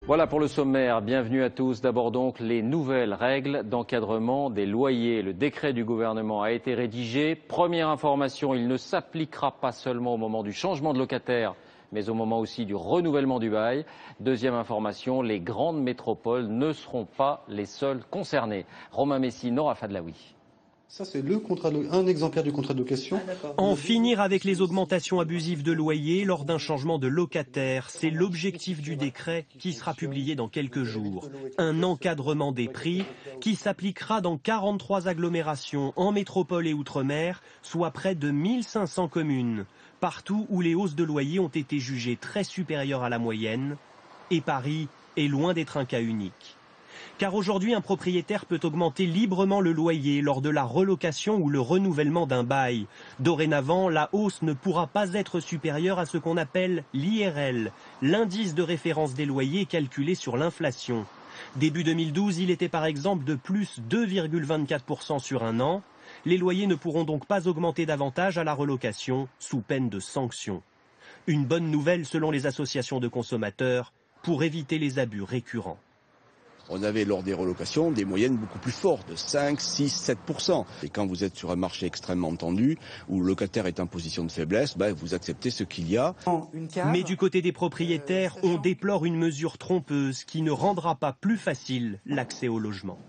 Voilà pour le sommaire. Bienvenue à tous. D'abord donc les nouvelles règles d'encadrement des loyers. Le décret du gouvernement a été rédigé. Première information, il ne s'appliquera pas seulement au moment du changement de locataire, mais au moment aussi du renouvellement du bail. Deuxième information, les grandes métropoles ne seront pas les seules concernées. Romain Messi, Nora Fadlaoui. Ça, c'est un exemplaire du contrat de location. En finir avec les augmentations abusives de loyer lors d'un changement de locataire, c'est l'objectif du décret qui sera publié dans quelques jours. Un encadrement des prix qui s'appliquera dans 43 agglomérations en métropole et outre-mer, soit près de 1500 communes. Partout où les hausses de loyer ont été jugées très supérieures à la moyenne. Et Paris est loin d'être un cas unique. Car aujourd'hui, un propriétaire peut augmenter librement le loyer lors de la relocation ou le renouvellement d'un bail. Dorénavant, la hausse ne pourra pas être supérieure à ce qu'on appelle l'IRL, l'indice de référence des loyers calculé sur l'inflation. Début 2012, il était par exemple de plus 2,24% sur un an. Les loyers ne pourront donc pas augmenter davantage à la relocation, sous peine de sanctions. Une bonne nouvelle selon les associations de consommateurs, pour éviter les abus récurrents. On avait lors des relocations des moyennes beaucoup plus fortes, de 5, 6, 7%. Et quand vous êtes sur un marché extrêmement tendu, où le locataire est en position de faiblesse, vous acceptez ce qu'il y a. Mais du côté des propriétaires, on déplore une mesure trompeuse qui ne rendra pas plus facile l'accès au logement.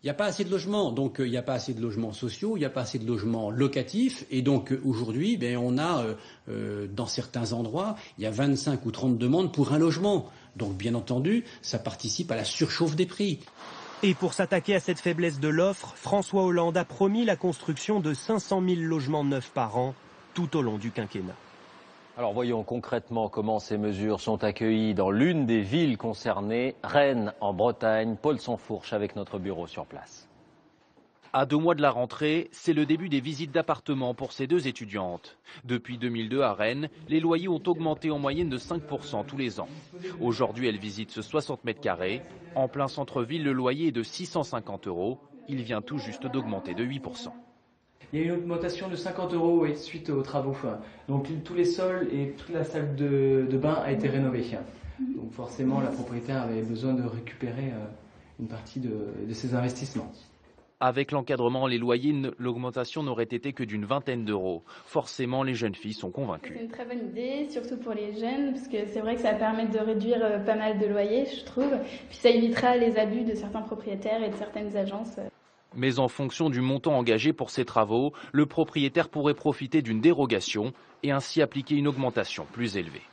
Il n'y a pas assez de logements, donc il n'y a pas assez de logements sociaux, il n'y a pas assez de logements locatifs. Et donc aujourd'hui, on a, dans certains endroits, il y a 25 ou 30 demandes pour un logement. Donc bien entendu, ça participe à la surchauffe des prix. Et pour s'attaquer à cette faiblesse de l'offre, François Hollande a promis la construction de 500 000 logements neufs par an tout au long du quinquennat. Alors voyons concrètement comment ces mesures sont accueillies dans l'une des villes concernées, Rennes en Bretagne. Paul Sansfourche avec notre bureau sur place. À 2 mois de la rentrée, c'est le début des visites d'appartements pour ces deux étudiantes. Depuis 2002 à Rennes, les loyers ont augmenté en moyenne de 5% tous les ans. Aujourd'hui, elles visitent ce 60 mètres carrés. En plein centre-ville, le loyer est de 650 €. Il vient tout juste d'augmenter de 8%. Il y a une augmentation de 50 € suite aux travaux. Donc tous les sols et toute la salle de bain a été rénovée. Donc forcément, la propriétaire avait besoin de récupérer une partie de ses investissements. Avec l'encadrement, les loyers, l'augmentation n'aurait été que d'une vingtaine d'euros. Forcément, les jeunes filles sont convaincues. C'est une très bonne idée, surtout pour les jeunes, parce que c'est vrai que ça permet de réduire pas mal de loyers, je trouve. Puis ça évitera les abus de certains propriétaires et de certaines agences. Mais en fonction du montant engagé pour ces travaux, le propriétaire pourrait profiter d'une dérogation et ainsi appliquer une augmentation plus élevée.